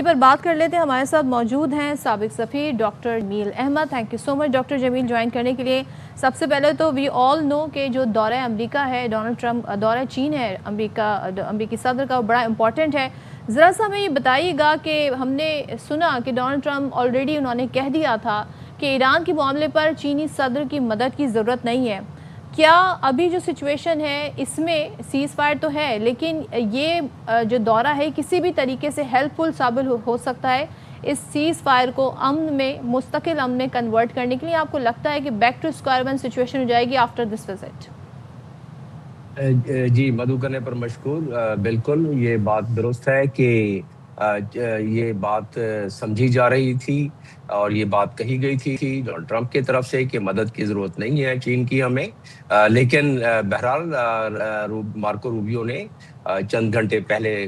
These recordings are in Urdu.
پر بات کر لیتے ہیں. ہمارے ساتھ موجود ہیں سابق سفیر doctor Jamil Ahmed. Thank you so much doctor Jamil join کرنے کے لیے. سب سے پہلے تو وی آل نو کہ جو دورہ امریکہ ہے ڈونلڈ ٹرمپ، دورہ چین ہے امریکی صدر کا، وہ بڑا امپورٹنٹ ہے. ذرا سا ہمیں یہ بتائیے گا کہ ہم نے سنا کہ ڈونلڈ ٹرمپ آلریڈی انہوں نے کہہ دیا تھا کہ ایران کے معاملے پر چینی صدر کی مدد کی ضرورت نہیں ہے. کیا ابھی جو سچویشن ہے اس میں سیز فائر تو ہے، لیکن یہ جو دورہ ہے کسی بھی طریقے سے ہیلپ فل ثابت ہو سکتا ہے اس سیز فائر کو امن میں، مستقل امن میں کنورٹ کرنے کے لیے؟ آپ کو لگتا ہے کہ back to square one situation ہو جائے گی آفٹر دس وزٹ؟ جی، مدعو کرنے پر مشکور. بالکل یہ بات درست ہے کہ یہ بات سمجھی جا رہی تھی اور یہ بات کہی گئی تھی ڈونلڈ ٹرمپ کی طرف سے کہ مدد کی ضرورت نہیں ہے چین کی ہمیں. لیکن بہرحال مارکو روبیو نے چند گھنٹے پہلے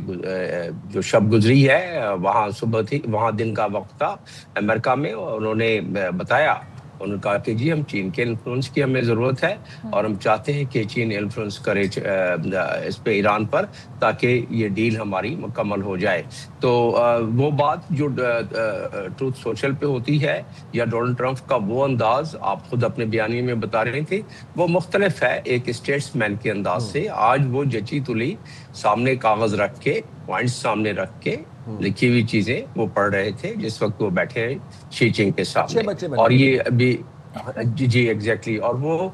جو شب گزری ہے، وہاں صبح تھی، وہاں دن کا وقت تھا امریکہ میں، انہوں نے بتایا، انہوں نے کہا کہ جی ہم چین کے انفلوئنس کی ہمیں ضرورت ہے اور ہم چاہتے ہیں کہ چین انفلوئنس کرے اس پہ ایران پر، تاکہ یہ ڈیل ہماری مکمل ہو جائے. تو وہ بات جو ٹروتھ سوشل پہ ہوتی ہے یا ڈونلڈ ٹرمپ کا وہ انداز آپ خود اپنے بیانیے میں بتا رہے تھے، وہ مختلف ہے ایک اسٹیٹس مین کے انداز سے. آج وہ جچی تلی سامنے کاغذ رکھ کے، پوائنٹس سامنے رکھ کے لکھی ہوئی چیزیں وہ پڑھ رہے تھے جس وقت وہ بیٹھے ہیں شی جنگ کے سامنے. اور یہ ابھی جی ایگزیکٹلی، اور وہ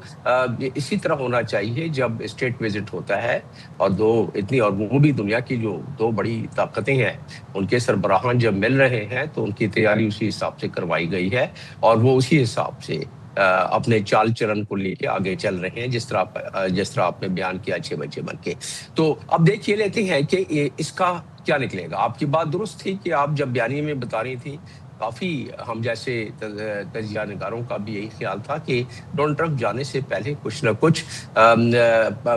اسی طرح ہونا چاہیے جب اسٹیٹ وزٹ ہوتا ہے اور اور وہ بھی دنیا کی جو دو بڑی طاقتیں ہیں ان کے سربراہان جب مل رہے ہیں تو ان کی تیاری اسی حساب سے کروائی گئی ہے اور وہ اسی حساب سے اپنے چال چلن کو لے کے آگے چل رہے ہیں، جس طرح آپ نے بیان کیا اچھے بچے بن کے. تو اب دیکھیے لیتے ہیں کہ اس کا کیا نکلے گا. آپ کی بات درست تھی کہ آپ جب بیانیے میں بتا رہی تھی، کافی ہم جیسے تجزیہ نگاروں کا بھی یہی خیال تھا کہ ڈونلڈ ٹرمپ جانے سے پہلے کچھ نہ کچھ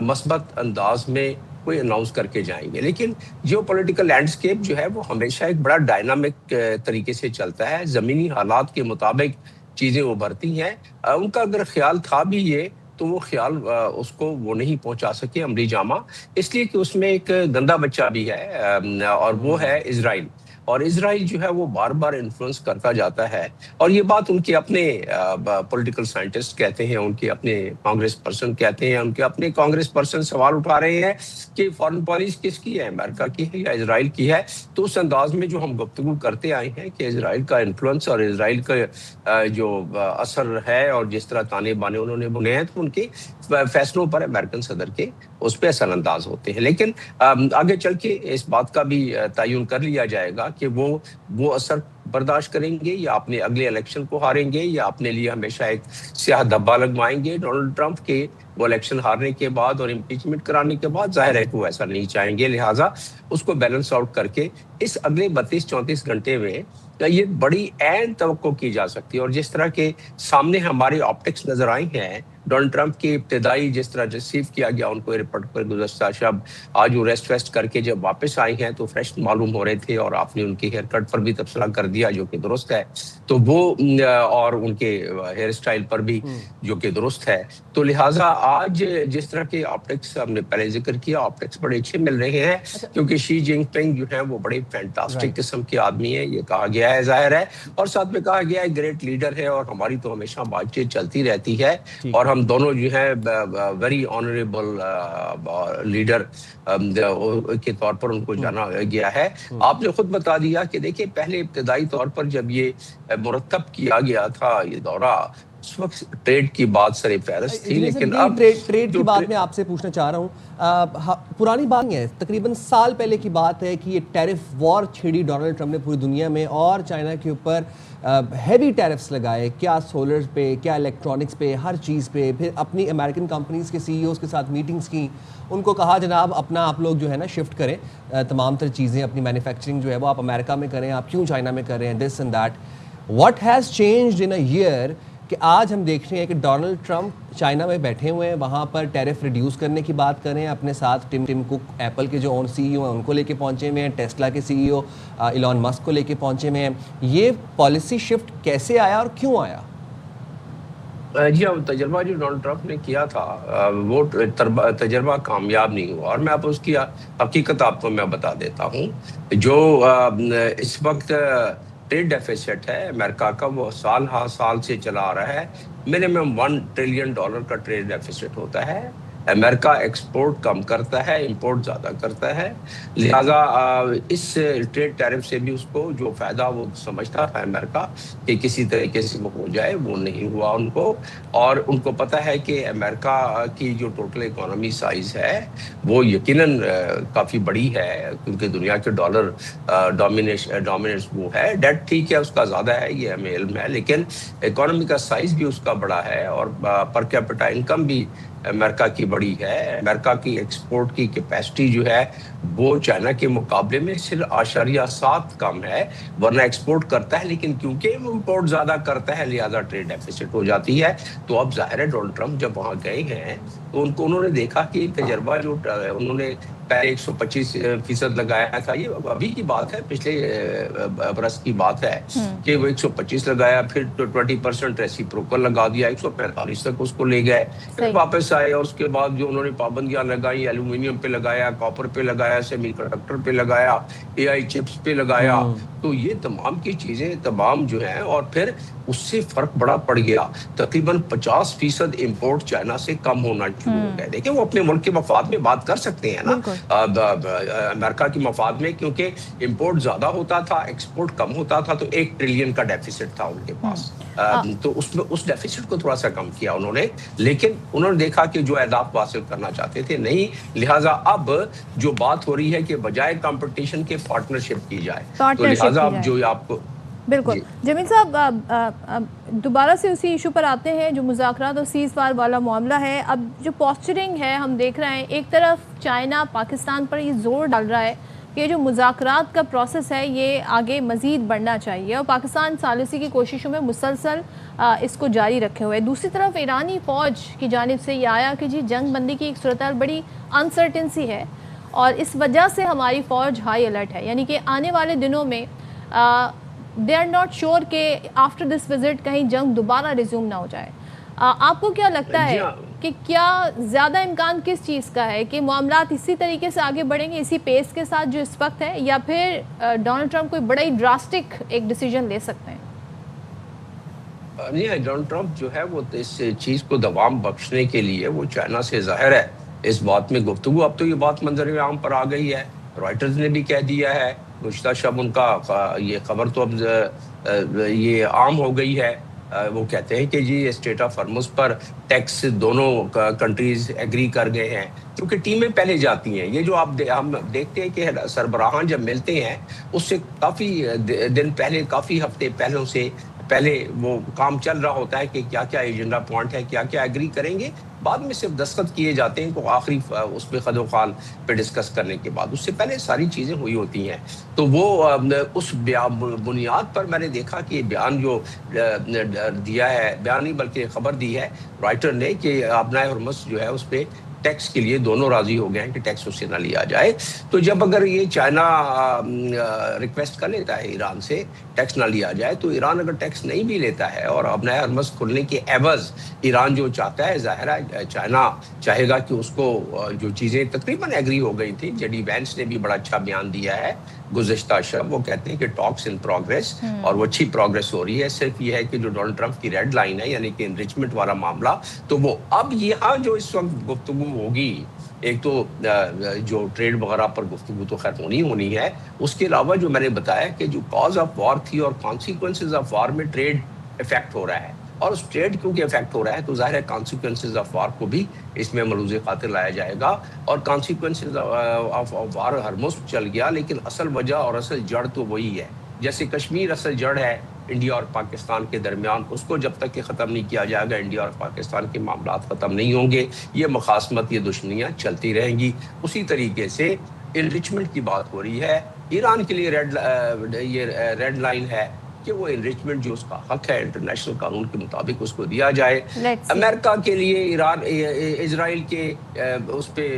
مثبت انداز میں کوئی اناؤنس کر کے جائیں گے. لیکن جیو پولیٹیکل لینڈسکیپ جو ہے وہ ہمیشہ ایک بڑا ڈائنامک طریقے سے چلتا ہے، زمینی حالات کے مطابق چیزیں ابھرتی ہیں. ان کا اگر خیال تھا بھی یہ تو وہ خیال اس کو وہ نہیں پہنچا سکے عملی جامہ، اس لیے کہ اس میں ایک گندا بچہ بھی ہے اور وہ ہے اسرائیل. اور اسرائیل جو ہے وہ بار بار انفلوئنس کرتا جاتا ہے، اور یہ بات ان کے اپنے پولیٹیکل سائنٹسٹ کہتے ہیں، ان کے اپنے کانگریس پرسن کہتے ہیں، ان کے اپنے کانگریس پرسن سوال اٹھا رہے ہیں کہ فارن پالیسی کس کی ہے، امریکہ کی ہے یا اسرائیل کی ہے. تو اس انداز میں جو ہم گفتگو کرتے آئے ہیں کہ اسرائیل کا انفلوئنس اور اسرائیل کا جو اثر ہے اور جس طرح تانے بانے انہوں نے بنے ہیں، تو ان کے فیصلوں پر امریکن صدر کے اس پہ اثر انداز ہوتے ہیں. لیکن آگے چل کے اس بات کا بھی تعین کر لیا جائے گا کہ وہ اثر برداشت کریں گے یا اپنے اگلے الیکشن کو ہاریں گے یا اپنے لیے ہمیشہ ایک سیاہ دھبا لگوائیں گے ڈونلڈ ٹرمپ کے. وہ الیکشن ہارنے کے بعد اور امپیچمنٹ کرانے کے بعد ظاہر ہے کہ وہ ایسا نہیں چاہیں گے. لہٰذا اس کو بیلنس آؤٹ کر کے اس اگلے 32-34 گھنٹے میں یہ بڑی عین توقع کی جا سکتی ہے. اور جس طرح کے سامنے ہماری آپٹکس نظر آئی ہیں ڈونلڈ ٹرمپ کی ابتدائی جس طرح ریسیو کیا گیا ان کو ایئرپورٹ پر گزشتہ شب، آج وہ ریسٹ ویسٹ کر کے جب واپس آئی ہیں تو فریش معلوم ہو رہے تھے، اور آپ نے ان کے ہیئر کٹ پر بھی تبصرہ کر دیا جو کہ درست ہے، تو وہ اور ان کے ہیئر سٹائل پر بھی جو کہ درست ہے. تو لہٰذا آج جس طرح کے آپٹکس ہم نے پہلے ذکر کیا، آپٹکس بڑے اچھے مل رہے ہیں کیونکہ شی جنگ پنگ جو ہے وہ بڑے فینٹاسٹک قسم کے آدمی ہیں، یہ کہا گیا ہے، ظاہر ہے، اور ساتھ میں کہا گیا ہے گریٹ لیڈر ہے، اور ہماری تو ہمیشہ بات چیت چلتی رہتی ہے اور ہم دونوں جو ہے ویری آنریبل لیڈر کے طور پر ان کو جانا گیا ہے. آپ نے خود بتا دیا کہ دیکھیں پہلے ابتدائی طور پر جب یہ مرتب کیا گیا تھا یہ دورہ، اس وقت ٹریڈ کی بات سر فہرست تھی، لیکن اب ٹریڈ کی بات میں آپ سے پوچھنا چاہ رہا ہوں. پرانی بات نہیں ہے، تقریباً سال پہلے کی بات ہے کہ یہ ٹیرف وار چھیڑی ڈونلڈ ٹرمپ نے پوری دنیا میں اور چائنا کے اوپر ہیوی ٹیرفس لگائے، کیا سولر پہ، کیا الیکٹرانکس پہ، ہر چیز پہ. پھر اپنی امریکن کمپنیز کے سی ای اوز کے ساتھ میٹنگز کی، ان کو کہا جناب اپنا آپ لوگ جو ہے نا شفٹ کریں، تمام تر چیزیں اپنی مینوفیکچرنگ جو ہے وہ آپ امریکہ میں کریں، آپ کیوں چائنا میں کر رہے ہیں، this and that. What has changed in a year کہ آج ہم دیکھ رہے ہیں کہ ڈونلڈ ٹرمپ چائنا میں بیٹھے ہوئے ہیں، وہاں پر ٹیرف ریڈیوس کرنے کی بات کر رہے ہیں، اپنے ساتھ ٹم کک ایپل کے جو سی ای او ہیں ان کو لے کے پہنچے ہوئے ہیں، ٹیسلا کے سی ای او ایلون مسک کو لے کے پہنچے ہوئے ہیں. یہ پالیسی شفٹ کیسے آیا اور کیوں آیا؟ جی ہاں، تجربہ جو ڈونلڈ ٹرمپ نے کیا تھا وہ تجربہ کامیاب نہیں ہوا، اور میں آپ اس کی حقیقت آپ کو میں بتا دیتا ہوں. جو اس وقت ٹریڈ ڈیفیسٹ ہے امریکہ کا، وہ سال سے چلا آ رہا ہے. منیمم $1 ٹریلین کا ٹریڈ ڈیفیسٹ ہوتا ہے. امریکہ ایکسپورٹ کم کرتا ہے، امپورٹ زیادہ کرتا ہے. لہٰذا اس ٹریڈ ٹیرف سے بھی اس کو جو فائدہ وہ سمجھتا تھا امریکہ کہ کسی طریقے سے وہ ہو جائے، وہ نہیں ہوا ان کو. اور ان کو پتہ ہے کہ امریکہ کی جو ٹوٹل اکانومی سائز ہے وہ یقیناً کافی بڑی ہے، کیونکہ دنیا کے ڈالر ڈومیننس وہ ہے. ڈیٹ ٹھیک ہے اس کا زیادہ ہے، یہ ہمیں علم ہے، لیکن اکانومی کا سائز بھی اس کا بڑا ہے، اور پر کیپٹا انکم بھی امریکہ کی بڑی ہے. امریکہ کی ایکسپورٹ کی کیپیسٹی جو ہے وہ چائنا کے مقابلے میں صرف 0.7 کم ہے، ورنہ ایکسپورٹ کرتا ہے، لیکن کیونکہ وہ امپورٹ زیادہ کرتا ہے لہٰذا ٹریڈ ڈیفیسٹ ہو جاتی ہے. تو اب ظاہر ہے ڈونلڈ ٹرمپ جب وہاں گئے ہیں تو انہوں نے دیکھا کہ تجربہ جو انہوں نے پہلے 125% لگایا تھا، یہ ابھی کی بات ہے، پچھلے برس کی بات ہے کہ وہ 125 لگایا، پھر 20% ریسیپروکل لگا دیا، 145 تک اس کو لے گئے، پھر واپس آئے. اور اس کے بعد جو انہوں نے پابندیاں لگائی، ایلومینیم پہ لگایا، کاپر پہ لگایا، سیمی کنڈکٹر پہ لگایا، AI چپس پہ لگایا. تو یہ تمام کی چیزیں تمام جو ہیں، اور پھر اس سے فرق بڑا پڑ گیا. تقریباً 50% امپورٹ چائنا سے کم ہونا شروع ہو گئے. دیکھیں وہ اپنے ملک کے مفاد میں بات کر سکتے ہیں نا، امریکہ کے مفاد میں، کیونکہ امپورٹ زیادہ ہوتا تھا، ایکسپورٹ کم ہوتا تھا، تو 1 ٹریلین کا ڈیفیسٹ تھا ان کے پاس. تو اس ڈیفیسٹ کو تھوڑا سا کم کیا انہوں نے، لیکن انہوں نے دیکھا کہ جو اہداف حاصل کرنا چاہتے تھے نہیں. لہٰذا اب جو بات ہو رہی ہے کہ بجائے کمپٹیشن کے پارٹنرشپ کی جائے، تو لہٰذا اب جو آپ کو بالکل. جمیل صاحب دوبارہ سے اسی ایشو پر آتے ہیں جو مذاکرات اور سیز فائر والا معاملہ ہے. اب جو پوسچرنگ ہے ہم دیکھ رہے ہیں، ایک طرف چائنا پاکستان پر یہ زور ڈال رہا ہے کہ جو مذاکرات کا پروسیس ہے یہ آگے مزید بڑھنا چاہیے، اور پاکستان ثالثی کی کوششوں میں مسلسل اس کو جاری رکھے ہوئے. دوسری طرف ایرانی فوج کی جانب سے یہ آیا کہ جی جنگ بندی کی ایک صورتحال بڑی انسرٹنسی ہے، اور اس وجہ سے ہماری فوج ہائی الرٹ ہے، یعنی کہ آنے والے دنوں میں دے آر ناٹ شیور کہ آفٹر دس وزٹ کہیں جنگ دوبارہ ریزیوم نہ ہو جائے. آپ کو کیا لگتا ہے کہ کیا زیادہ امکان کس چیز کا ہے کہ معاملات اسی طریقے سے آگے بڑھیں گے، اسی پیس کے ساتھ جو اس وقت ہے، یا پھر ڈونلڈ ٹرمپ کوئی بڑا ہی ڈراسٹک ایک ڈیسیجن لے سکتے ہیں؟ نہیں، ڈونلڈ ٹرمپ جو ہے وہ اس چیز کو دوام بخشنے کے لیے وہ چائنا سے ظاہر ہے اس بات میں گفتگو. اب تو یہ بات منظر عام پر آ گئی ہے، رائٹرز نے بھی کہہ دیا ہے گزشتہ شب، ان کا یہ خبر تو اب یہ عام ہو گئی ہے. وہ کہتے ہیں کہ جی اسٹیٹ آف ہرمز پر ٹیکس دونوں کنٹریز ایگری کر گئے ہیں، کیونکہ ٹیمیں پہلے جاتی ہیں. یہ جو ہم دیکھتے ہیں کہ سربراہان جب ملتے ہیں اس سے کافی دن پہلے، کافی ہفتے پہلوں سے پہلے وہ کام چل رہا ہوتا ہے کہ کیا کیا ایجنڈا پوائنٹ ہے، کیا کیا ایگری کریں گے. بعد میں صرف دستخط کیے جاتے ہیں کو آخری اس پہ خد و خال پہ ڈسکس کرنے کے بعد، اس سے پہلے ساری چیزیں ہوئی ہوتی ہیں. تو وہ اس بنیاد پر میں نے دیکھا کہ بیان جو دیا ہے، بیان نہیں بلکہ خبر دی ہے رائٹر نے کہ آبنائے ہرمز جو ہے اس پہ ٹیکس کے لیے دونوں راضی ہو گئے ہیں کہ ٹیکس اس سے نہ لیا جائے. تو جب اگر یہ چائنا ریکویسٹ کر لیتا ہے ایران سے ٹیکس نہ لیا جائے، تو ایران اگر ٹیکس نہیں بھی لیتا ہے اور آبنائے ہرمز کھلنے کے عوض ایران جو چاہتا ہے، ظاہر ہے چائنا چاہے گا کہ اس کو جو چیزیں تقریباً ایگری ہو گئی تھیں. جے ڈی وینس نے بھی بڑا اچھا بیان دیا ہے گزشتہ شب. وہ کہتے ہیں کہ ٹاکس ان پروگریس، اور وہ اچھی پروگریس ہو رہی ہے. صرف یہ ہے کہ جو ڈونلڈ ٹرمپ کی ریڈ لائن ہے، یعنی کہ انریچمنٹ والا معاملہ، تو وہ اب یہاں جو اس وقت گفتگو ہوگی، ایک تو جو ٹریڈ وغیرہ پر گفتگو تو خیر ہونی ہے، اس کے علاوہ جو میں نے بتایا کہ جو کاز آف وار تھی اور کانسیکوینسز آف وار میں ٹریڈ افیکٹ ہو رہا ہے، اور اس ٹریڈ کیونکہ افیکٹ ہو رہا ہے تو ظاہر ہے کانسیکوینسز آف وار کو بھی اس میں ملوز خاطر لایا جائے گا. اور کانسیکوینسز آف وار ہرمز چل گیا، لیکن اصل وجہ اور اصل جڑ تو وہی ہے. جیسے کشمیر اصل جڑ ہے انڈیا اور پاکستان کے درمیان، اس کو جب تک کہ ختم نہیں کیا جائے گا انڈیا اور پاکستان کے معاملات ختم نہیں ہوں گے. یہ مخاصمت، یہ دشمنیاں چلتی رہیں گی. اسی طریقے سے انریچمنٹ کی بات ہو رہی ہے، ایران کے لیے ریڈ لائن ہے کہ وہ انریچمنٹ جو اس کا حق ہے انٹرنیشنل قانون کے مطابق اس کو دیا جائے. Let's see. امریکہ کے لیے ایران اسرائیل کے اس پہ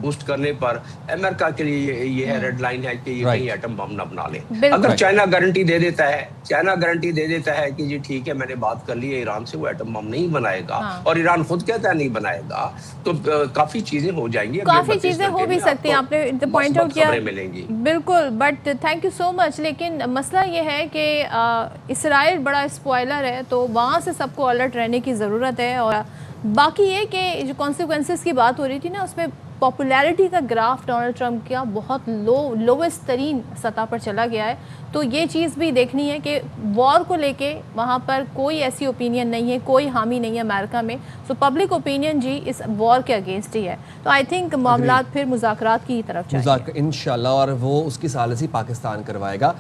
بوسٹ کرنے پر امریکہ کے لیے یہ ہے ریڈ لائن ہے کہ یہ کہیں ایٹم بم نہ بنا لیں. اگر چائنا گارنٹی دے دیتا ہے کہ جی ٹھیک ہے میں نے بات کر لی ہے ایران سے, وہ ایٹم بم نہیں بنائے گا اور ایران خود کہتا ہے نہیں بنائے گا, تو کافی چیزیں ہو جائیں گی, کافی چیزیں ہو بھی سکتی ہیں. آپ نے پوائنٹ آؤٹ کیا ملیں گی بالکل, بٹ تھینک یو سو مچ. لیکن مسئلہ یہ ہے کہ اسرائیل بڑا اسپوائلر ہے, تو وہاں سے سب کو الرٹ رہنے کی ضرورت ہے. اور باقی یہ کہ جو کانسیکوینسز کی بات ہو رہی تھی نا, اس میں پاپولیرٹی کا گراف ڈونلڈ ٹرمپ کا بہت لوویسٹ ترین سطح پر چلا گیا ہے. تو یہ چیز بھی دیکھنی ہے کہ وار کو لے کے وہاں پر کوئی ایسی اوپینین نہیں ہے, کوئی حامی نہیں ہے امریکہ میں. سو پبلک اوپینین جی اس وار کے اگینسٹ ہی ہے. تو آئی تھنک معاملات پھر مذاکرات کی طرف جائیں گے انشاءاللہ, اور وہ اس کی ثالثی پاکستان کروائے گا.